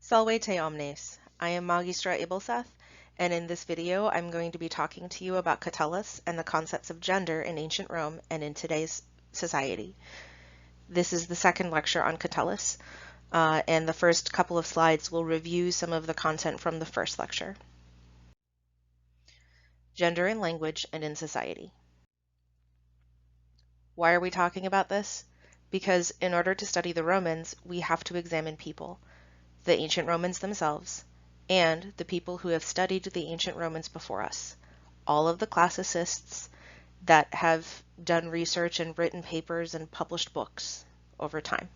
Salve te omnes. I am Magistra Ibelseth, and in this video I'm going to be talking to you about Catullus and the concepts of gender in ancient Rome and in today's society. This is the second lecture on Catullus, and the first couple of slides will review some of the content from the first lecture. Gender in language and in society. Why are we talking about this? Because in order to study the Romans, we have to examine people. The ancient Romans themselves, and the people who have studied the ancient Romans before us. All of the classicists that have done research and written papers and published books over time.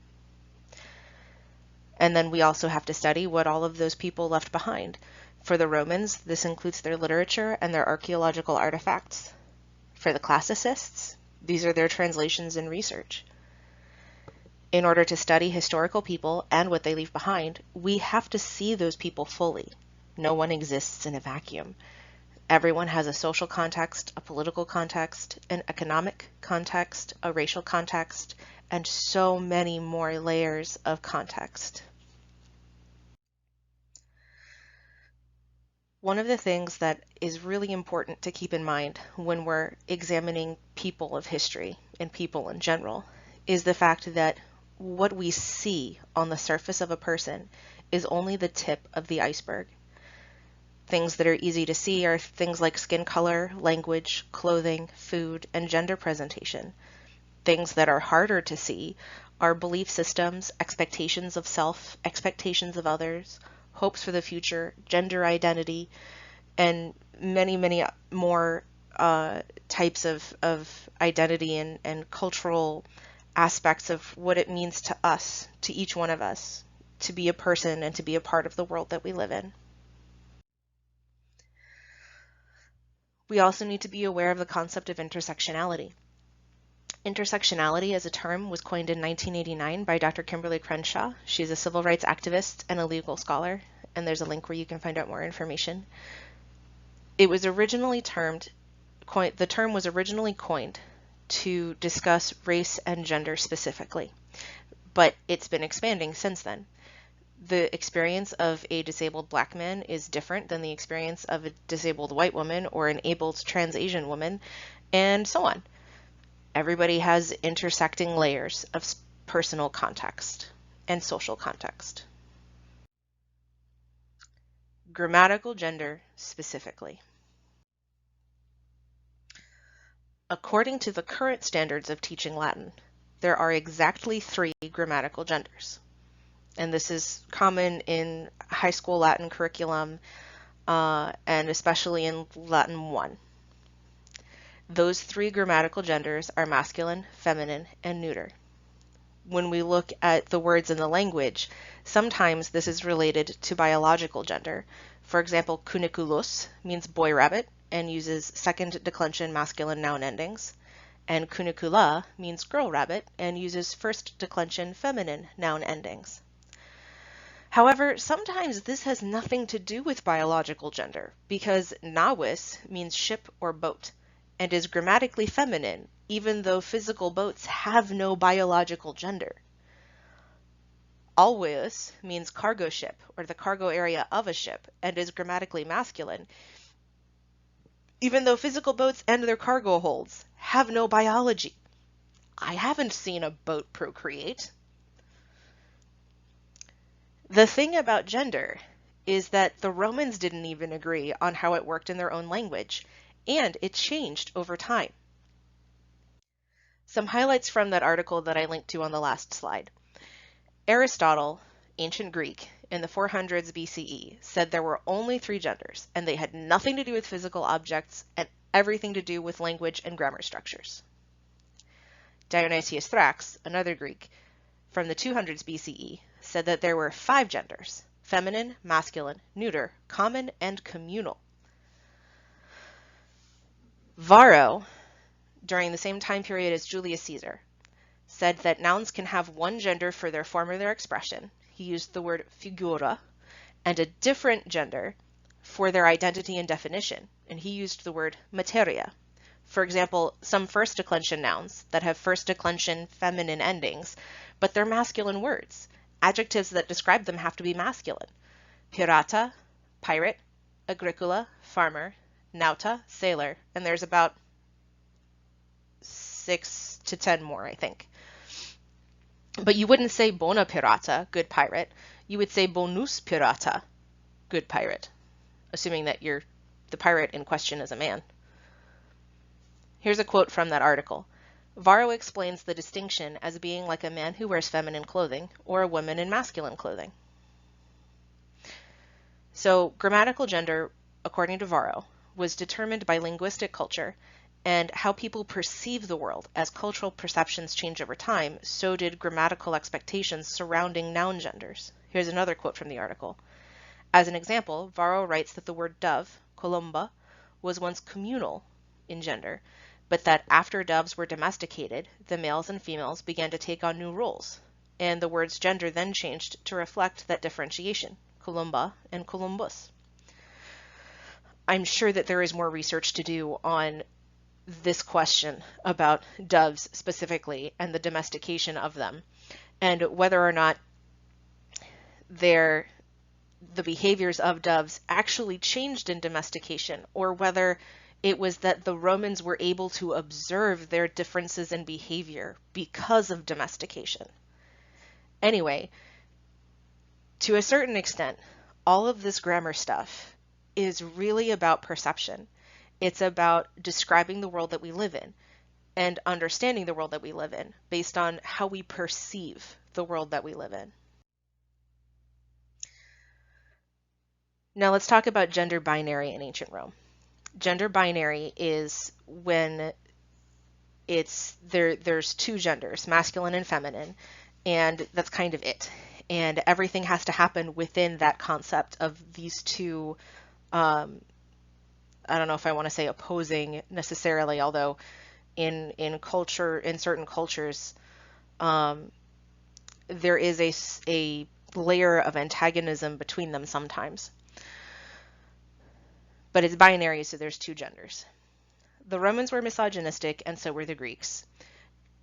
And then we also have to study what all of those people left behind. For the Romans, this includes their literature and their archaeological artifacts. For the classicists, these are their translations and research. In order to study historical people and what they leave behind, we have to see those people fully. No one exists in a vacuum. Everyone has a social context, a political context, an economic context, a racial context, and so many more layers of context. One of the things that is really important to keep in mind when we're examining people of history and people in general is the fact that what we see on the surface of a person is only the tip of the iceberg. Things that are easy to see are things like skin color, language, clothing, food, and gender presentation. Things that are harder to see are belief systems, expectations of self, expectations of others, hopes for the future, gender identity, and many, many more types of identity and cultural aspects of what it means to us, to each one of us, to be a person and to be a part of the world that we live in. We also need to be aware of the concept of intersectionality. Intersectionality as a term was coined in 1989 by Dr. Kimberly Crenshaw. She's a civil rights activist and a legal scholar, and there's a link where you can find out more information. It was originally the term was originally coined to discuss race and gender specifically, but it's been expanding since then. The experience of a disabled black man is different than the experience of a disabled white woman or an abled trans Asian woman, and so on. Everybody has intersecting layers of personal context and social context. Grammatical gender specifically. According to the current standards of teaching Latin, there are exactly 3 grammatical genders. And this is common in high school Latin curriculum, and especially in Latin 1. Those 3 grammatical genders are masculine, feminine, and neuter. When we look at the words in the language, sometimes this is related to biological gender. For example, cuniculus means boy rabbit and uses second declension masculine noun endings, and cunicula means girl rabbit and uses first declension feminine noun endings. However, sometimes this has nothing to do with biological gender, because navis means ship or boat and is grammatically feminine, even though physical boats have no biological gender. Alveus means cargo ship or the cargo area of a ship and is grammatically masculine, even though physical boats and their cargo holds have no biology. I haven't seen a boat procreate. The thing about gender is that the Romans didn't even agree on how it worked in their own language, and it changed over time. Some highlights from that article that I linked to on the last slide. Aristotle, ancient Greek, in the 400s BCE, said there were only 3 genders, and they had nothing to do with physical objects and everything to do with language and grammar structures. Dionysius Thrax, another Greek, from the 200s BCE, said that there were 5 genders: feminine, masculine, neuter, common, and communal. Varro, during the same time period as Julius Caesar, said that nouns can have 1 gender for their form or their expression. He used the word figura, and a different gender for their identity and definition, and he used the word materia. For example, some first declension nouns that have first declension feminine endings, but they're masculine words, Adjectives that describe them have to be masculine. Pirata, pirate, agricola, farmer, nauta, sailor, and there's about 6 to 10 more, I think. But you wouldn't say bona pirata, good pirate. You would say bonus pirata, good pirate, assuming that the pirate in question is a man. Here's a quote from that article. Varro explains the distinction as being like a man who wears feminine clothing or a woman in masculine clothing. So grammatical gender, according to Varro, was determined by linguistic culture and how people perceive the world. As cultural perceptions change over time, so did grammatical expectations surrounding noun genders. Here's another quote from the article. As an example, Varro writes that the word dove, colomba, was once communal in gender, but that after doves were domesticated, the males and females began to take on new roles, and the word's gender then changed to reflect that differentiation, columba and columbus. I'm sure that there is more research to do on this question about doves specifically and the domestication of them, and whether or not the behaviors of doves actually changed in domestication, or whether it was that the Romans were able to observe their differences in behavior because of domestication. Anyway, to a certain extent, all of this grammar stuff is really about perception. It's about describing the world that we live in and understanding the world that we live in based on how we perceive the world that we live in. Now let's talk about gender binary in ancient Rome. Gender binary is when there's two genders, masculine and feminine, and that's kind of it. And everything has to happen within that concept of these two, I don't know if I want to say opposing necessarily, although in certain cultures, there is a layer of antagonism between them sometimes. But it's binary, so there's two genders. The Romans were misogynistic, and so were the Greeks.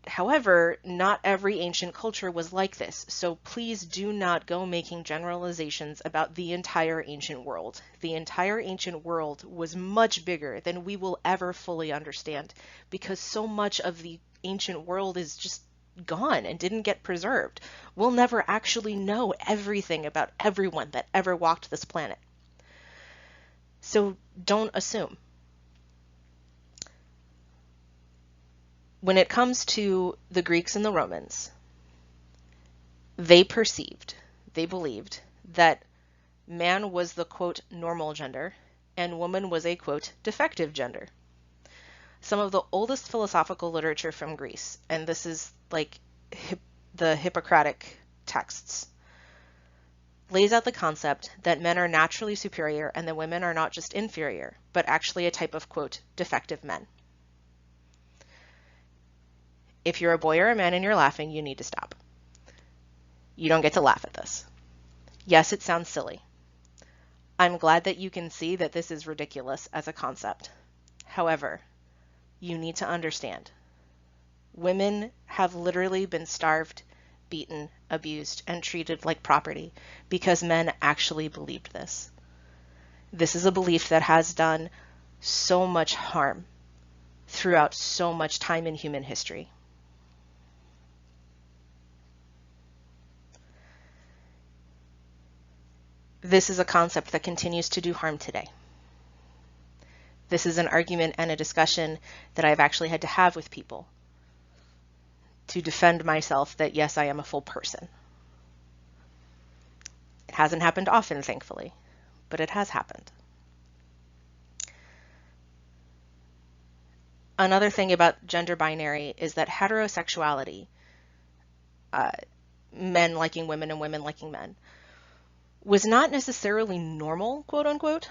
However, not every ancient culture was like this, so please do not go making generalizations about the entire ancient world. The entire ancient world was much bigger than we will ever fully understand, because so much of the ancient world is just gone and didn't get preserved. We'll never actually know everything about everyone that ever walked this planet. So don't assume. When it comes to the Greeks and the Romans, they believed that man was the, quote, normal gender and woman was a, quote, defective gender. Some of the oldest philosophical literature from Greece, and this is like the Hippocratic texts, lays out the concept that men are naturally superior and that women are not just inferior, but actually a type of, quote, defective men. If you're a boy or a man and you're laughing, you need to stop. You don't get to laugh at this. Yes, it sounds silly. I'm glad that you can see that this is ridiculous as a concept. However, you need to understand. Women have literally been starved, beaten, abused, and treated like property because men actually believed this. This is a belief that has done so much harm throughout so much time in human history. This is a concept that continues to do harm today. This is an argument and a discussion that I've actually had to have with people to defend myself that yes, I am a full person. It hasn't happened often, thankfully, but it has happened. Another thing about gender binary is that heterosexuality, men liking women and women liking men, was not necessarily normal, quote unquote,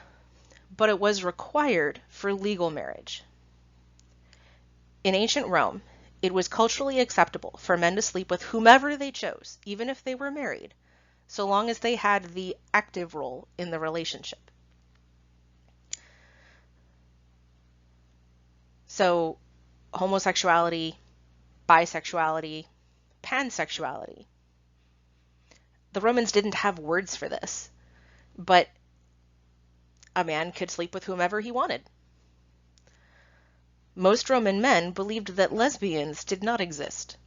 but it was required for legal marriage. In ancient Rome, it was culturally acceptable for men to sleep with whomever they chose, even if they were married, so long as they had the active role in the relationship. So, homosexuality, bisexuality, pansexuality, The Romans didn't have words for this, but a man could sleep with whomever he wanted. Most Roman men believed that lesbians did not exist.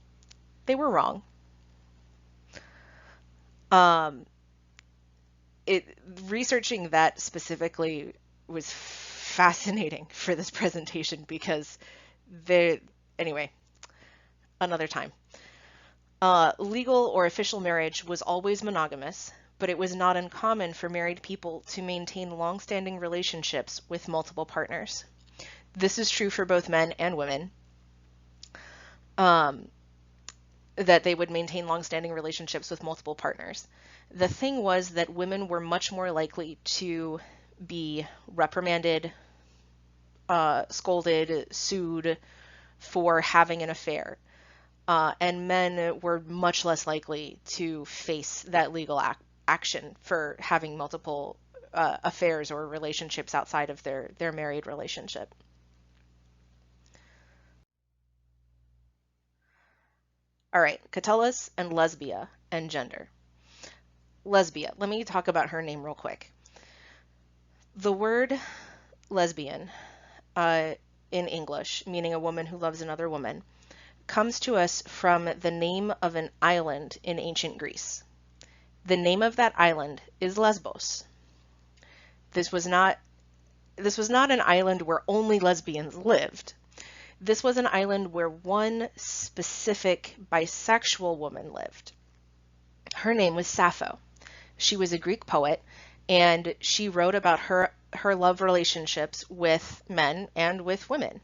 They were wrong. Um, Researching that specifically was fascinating for this presentation because anyway, another time. Legal or official marriage was always monogamous, but it was not uncommon for married people to maintain long-standing relationships with multiple partners. This is true for both men and women, that they would maintain long-standing relationships with multiple partners. The thing was that women were much more likely to be reprimanded, scolded, sued for having an affair. And men were much less likely to face that legal action for having multiple affairs or relationships outside of their married relationship. All right, Catullus and Lesbia and gender. Lesbia, let me talk about her name real quick. The word lesbian in English, meaning a woman who loves another woman, comes to us from the name of an island in ancient Greece. The name of that island is Lesbos. This was not an island where only lesbians lived. This was an island where one specific bisexual woman lived. Her name was Sappho. She was a Greek poet, and she wrote about her love relationships with men and with women.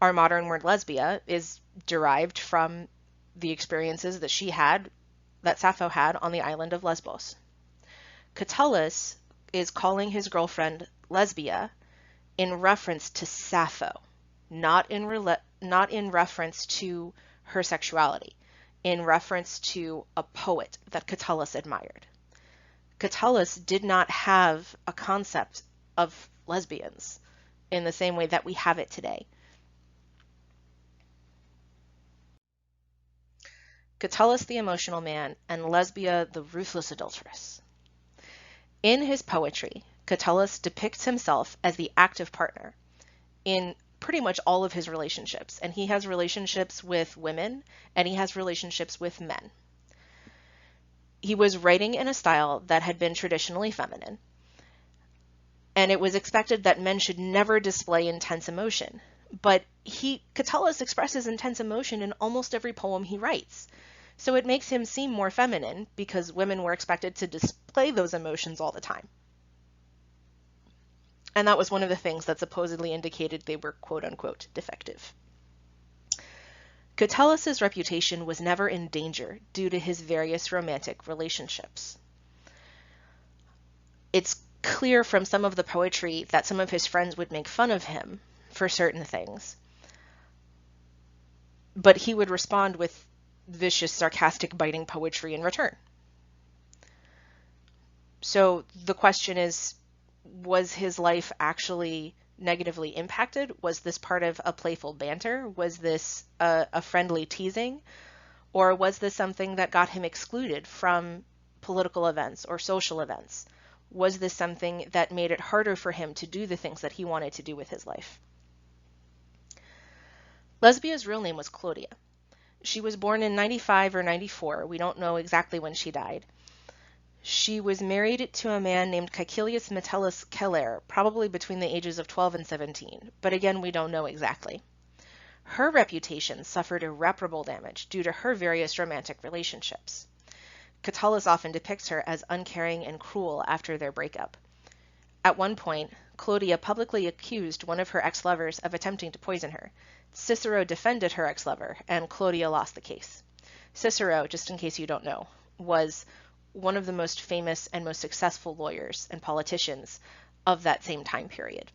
Our modern word lesbia is derived from the experiences that Sappho had on the island of Lesbos. Catullus is calling his girlfriend Lesbia in reference to Sappho, not in reference to her sexuality, in reference to a poet that Catullus admired. Catullus did not have a concept of lesbians in the same way that we have it today. Catullus the emotional man and Lesbia the ruthless adulteress. In his poetry, Catullus depicts himself as the active partner in pretty much all of his relationships, and he has relationships with women and he has relationships with men. He was writing in a style that had been traditionally feminine, and it was expected that men should never display intense emotion. But Catullus expresses intense emotion in almost every poem he writes. So it makes him seem more feminine because women were expected to display those emotions all the time. And that was one of the things that supposedly indicated they were quote unquote defective. Catullus's reputation was never in danger due to his various romantic relationships. It's clear from some of the poetry that some of his friends would make fun of him for certain things, but he would respond with vicious, sarcastic, biting poetry in return. So the question is, was his life actually negatively impacted? Was this part of a playful banter? Was this a friendly teasing? Or was this something that got him excluded from political events or social events? Was this something that made it harder for him to do the things that he wanted to do with his life? Lesbia's real name was Claudia. She was born in 95 or 94. We don't know exactly when she died. She was married to a man named Caecilius Metellus Celer, probably between the ages of 12 and 17, but again, we don't know exactly. Her reputation suffered irreparable damage due to her various romantic relationships. Catullus often depicts her as uncaring and cruel after their breakup. At one point, Claudia publicly accused one of her ex-lovers of attempting to poison her. Cicero defended her ex-lover, and Claudia lost the case. Cicero, just in case you don't know, was one of the most famous and most successful lawyers and politicians of that same time period.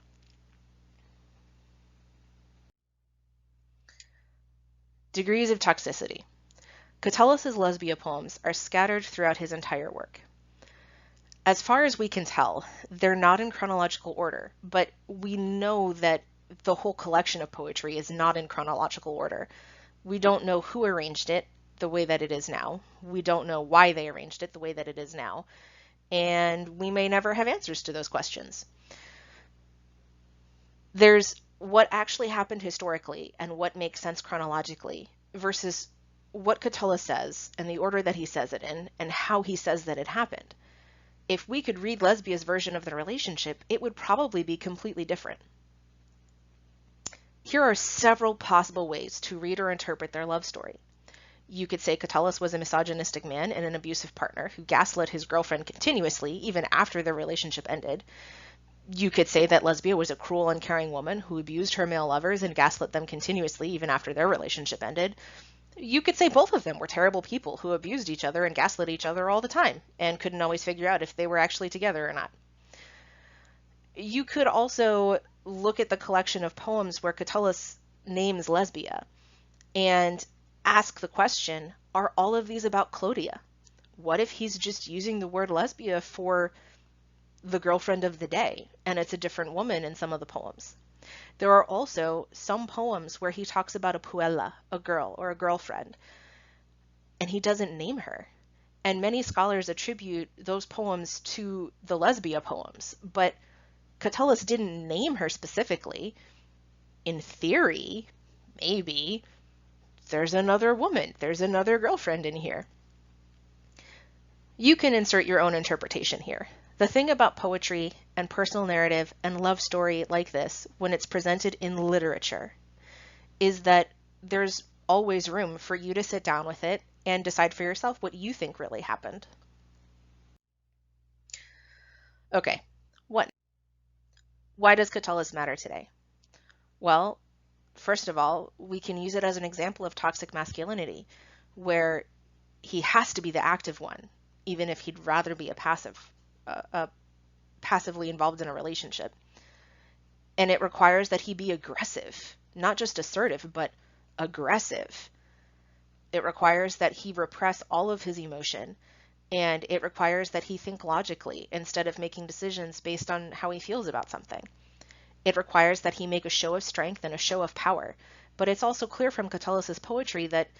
Degrees of toxicity. Catullus's Lesbia poems are scattered throughout his entire work. As far as we can tell, they're not in chronological order, but we know that the whole collection of poetry is not in chronological order. We don't know who arranged it, the way that it is now. We don't know why they arranged it the way that it is now. And we may never have answers to those questions. There's what actually happened historically and what makes sense chronologically versus what Catullus says and the order that he says it in and how he says that it happened. If we could read Lesbia's version of the relationship, it would probably be completely different. Here are several possible ways to read or interpret their love story. You could say Catullus was a misogynistic man and an abusive partner who gaslit his girlfriend continuously, even after their relationship ended. You could say that Lesbia was a cruel, uncaring woman who abused her male lovers and gaslit them continuously, even after their relationship ended. You could say both of them were terrible people who abused each other and gaslit each other all the time and couldn't always figure out if they were actually together or not. You could also look at the collection of poems where Catullus names Lesbia and ask the question, are all of these about Clodia? What if he's just using the word Lesbia for the girlfriend of the day, and it's a different woman in some of the poems? There are also some poems where he talks about a puella, a girl or a girlfriend, and he doesn't name her. And many scholars attribute those poems to the Lesbia poems, but Catullus didn't name her specifically. In theory, maybe, there's another woman, there's another girlfriend in here. You can insert your own interpretation here. The thing about poetry and personal narrative and love story like this, when it's presented in literature, is that there's always room for you to sit down with it and decide for yourself what you think really happened. Okay, what? Why does Catullus matter today? Well, first of all, we can use it as an example of toxic masculinity, where he has to be the active one, even if he'd rather be passively involved in a relationship. And it requires that he be aggressive, not just assertive, but aggressive. It requires that he repress all of his emotion, and it requires that he think logically instead of making decisions based on how he feels about something. It requires that he make a show of strength and a show of power, but it's also clear from Catullus's poetry that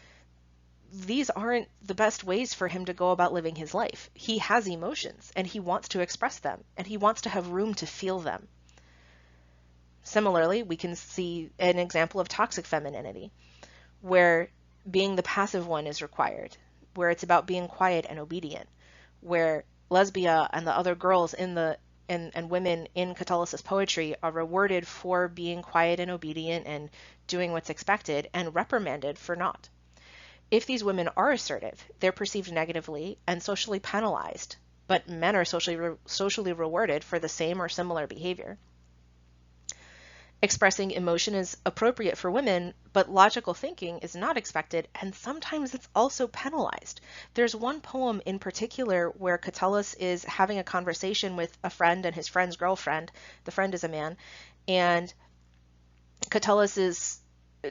these aren't the best ways for him to go about living his life. He has emotions, and he wants to express them, and he wants to have room to feel them. Similarly, we can see an example of toxic femininity, where being the passive one is required, where it's about being quiet and obedient, where Lesbia and the other girls and women in Catullus's poetry are rewarded for being quiet and obedient and doing what's expected and reprimanded for not. If these women are assertive, they're perceived negatively and socially penalized, but men are socially rewarded for the same or similar behavior. Expressing emotion is appropriate for women, but logical thinking is not expected, and sometimes it's also penalized. There's one poem in particular where Catullus is having a conversation with a friend and his friend's girlfriend. The friend is a man, and Catullus is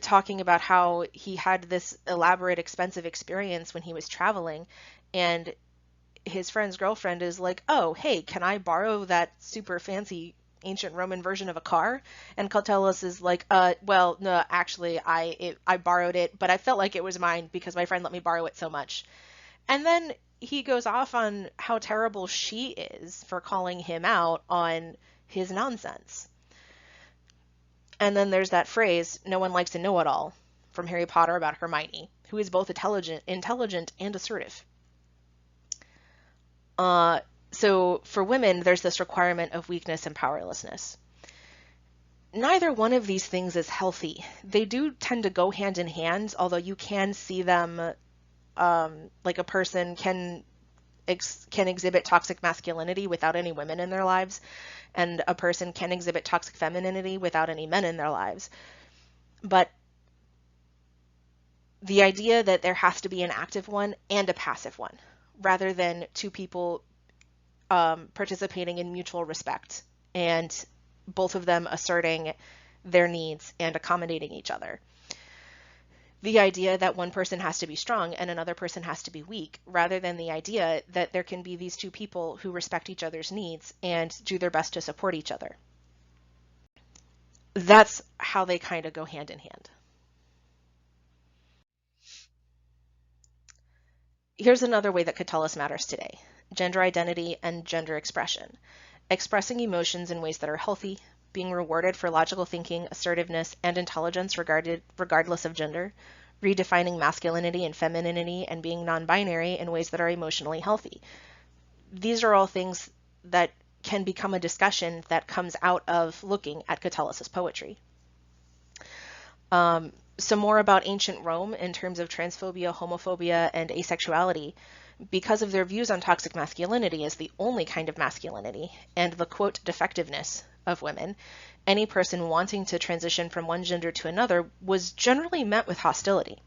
talking about how he had this elaborate, expensive experience when he was traveling, and his friend's girlfriend is like, oh, hey, can I borrow that super fancy ancient Roman version of a car? And Catullus is like, well, no, actually, I borrowed it, but I felt like it was mine because my friend let me borrow it so much. And then he goes off on how terrible she is for calling him out on his nonsense. And then there's that phrase, no one likes a know-it-all, from Harry Potter about Hermione, who is both intelligent and assertive. So for women, there's this requirement of weakness and powerlessness. Neither one of these things is healthy. They do tend to go hand in hand, although you can see them, like a person can exhibit toxic masculinity without any women in their lives, and a person can exhibit toxic femininity without any men in their lives. But the idea that there has to be an active one and a passive one, rather than two people participating in mutual respect and both of them asserting their needs and accommodating each other. The idea that one person has to be strong and another person has to be weak, rather than the idea that there can be these two people who respect each other's needs and do their best to support each other. That's how they kind of go hand in hand. Here's another way that Catullus matters today: gender identity and gender expression. Expressing emotions in ways that are healthy, being rewarded for logical thinking, assertiveness, and intelligence regardless of gender, redefining masculinity and femininity, and being non-binary in ways that are emotionally healthy. These are all things that can become a discussion that comes out of looking at Catullus's poetry. Some more about ancient Rome in terms of transphobia, homophobia, and asexuality. Because of their views on toxic masculinity as the only kind of masculinity and the quote defectiveness of women, any person wanting to transition from one gender to another was generally met with hostility.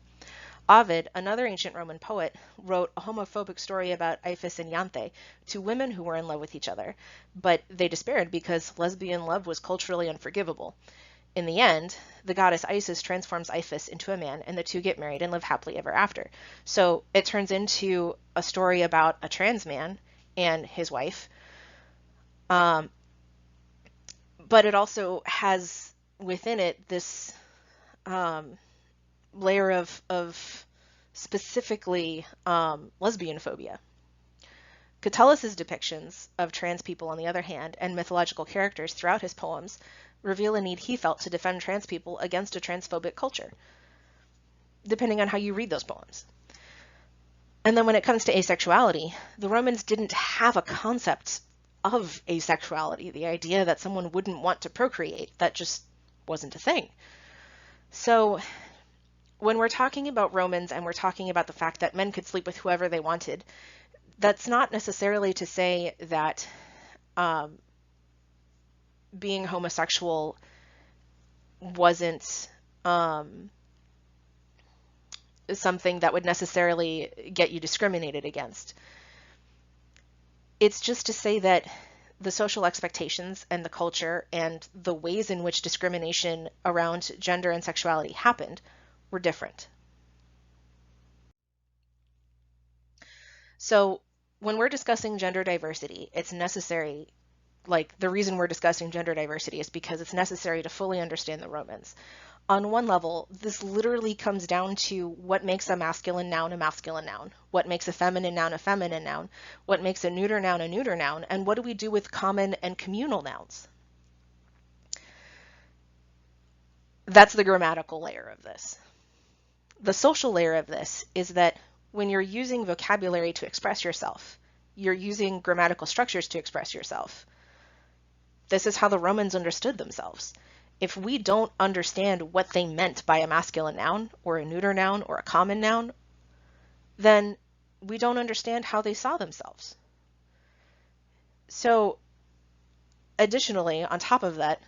Ovid, another ancient Roman poet, wrote a homophobic story about Iphis and Ianthe, two women who were in love with each other, but they despaired because lesbian love was culturally unforgivable. In the end, the goddess Isis transforms Iphis into a man, and the two get married and live happily ever after. So it turns into a story about a trans man and his wife, but it also has within it this layer of specifically lesbian phobia. Catullus's depictions of trans people, on the other hand, and mythological characters throughout his poems reveal a need he felt to defend trans people against a transphobic culture, depending on how you read those poems. And then when it comes to asexuality, the Romans didn't have a concept of asexuality, the idea that someone wouldn't want to procreate. That just wasn't a thing. So when we're talking about Romans and we're talking about the fact that men could sleep with whoever they wanted, that's not necessarily to say that being homosexual wasn't something that would necessarily get you discriminated against. It's just to say that the social expectations and the culture and the ways in which discrimination around gender and sexuality happened were different. So when we're discussing gender diversity, it's necessary, like the reason we're discussing gender diversity is because it's necessary to fully understand the Romans. On one level, this literally comes down to what makes a masculine noun a masculine noun, what makes a feminine noun, what makes a neuter noun, and what do we do with common and communal nouns? That's the grammatical layer of this. The social layer of this is that when you're using vocabulary to express yourself, you're using grammatical structures to express yourself. This is how the Romans understood themselves. If we don't understand what they meant by a masculine noun or a neuter noun or a common noun, then we don't understand how they saw themselves. So additionally, on top of that,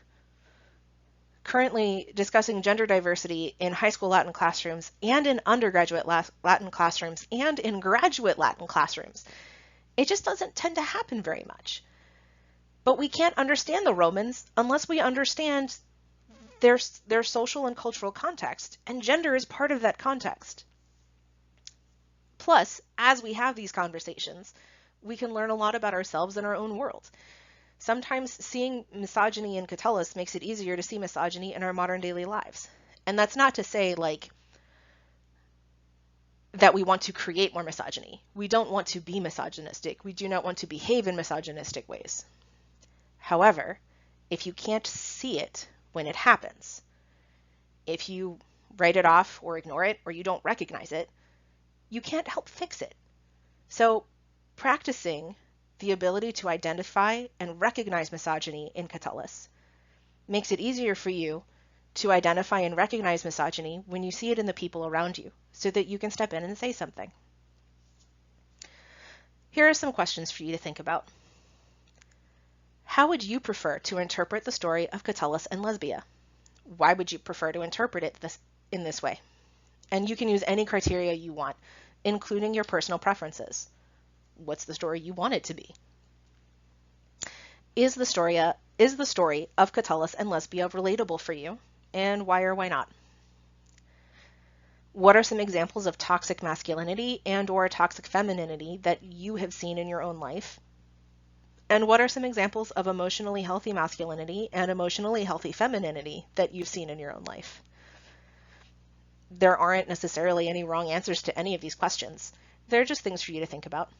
currently discussing gender diversity in high school Latin classrooms and in undergraduate Latin classrooms and in graduate Latin classrooms, it just doesn't tend to happen very much. But we can't understand the Romans unless we understand their social and cultural context, and gender is part of that context. Plus, as we have these conversations, we can learn a lot about ourselves and our own world. Sometimes seeing misogyny in Catullus makes it easier to see misogyny in our modern daily lives. And that's not to say like that we want to create more misogyny. We don't want to be misogynistic. We do not want to behave in misogynistic ways. However, if you can't see it when it happens, if you write it off or ignore it or you don't recognize it, you can't help fix it. So practicing the ability to identify and recognize misogyny in Catullus makes it easier for you to identify and recognize misogyny when you see it in the people around you, so that you can step in and say something. Here are some questions for you to think about. How would you prefer to interpret the story of Catullus and Lesbia? Why would you prefer to interpret it in this way? And you can use any criteria you want, including your personal preferences. What's the story you want it to be? Is the story of Catullus and Lesbia relatable for you, and why or why not? What are some examples of toxic masculinity and or toxic femininity that you have seen in your own life? And what are some examples of emotionally healthy masculinity and emotionally healthy femininity that you've seen in your own life? There aren't necessarily any wrong answers to any of these questions. they're just things for you to think about.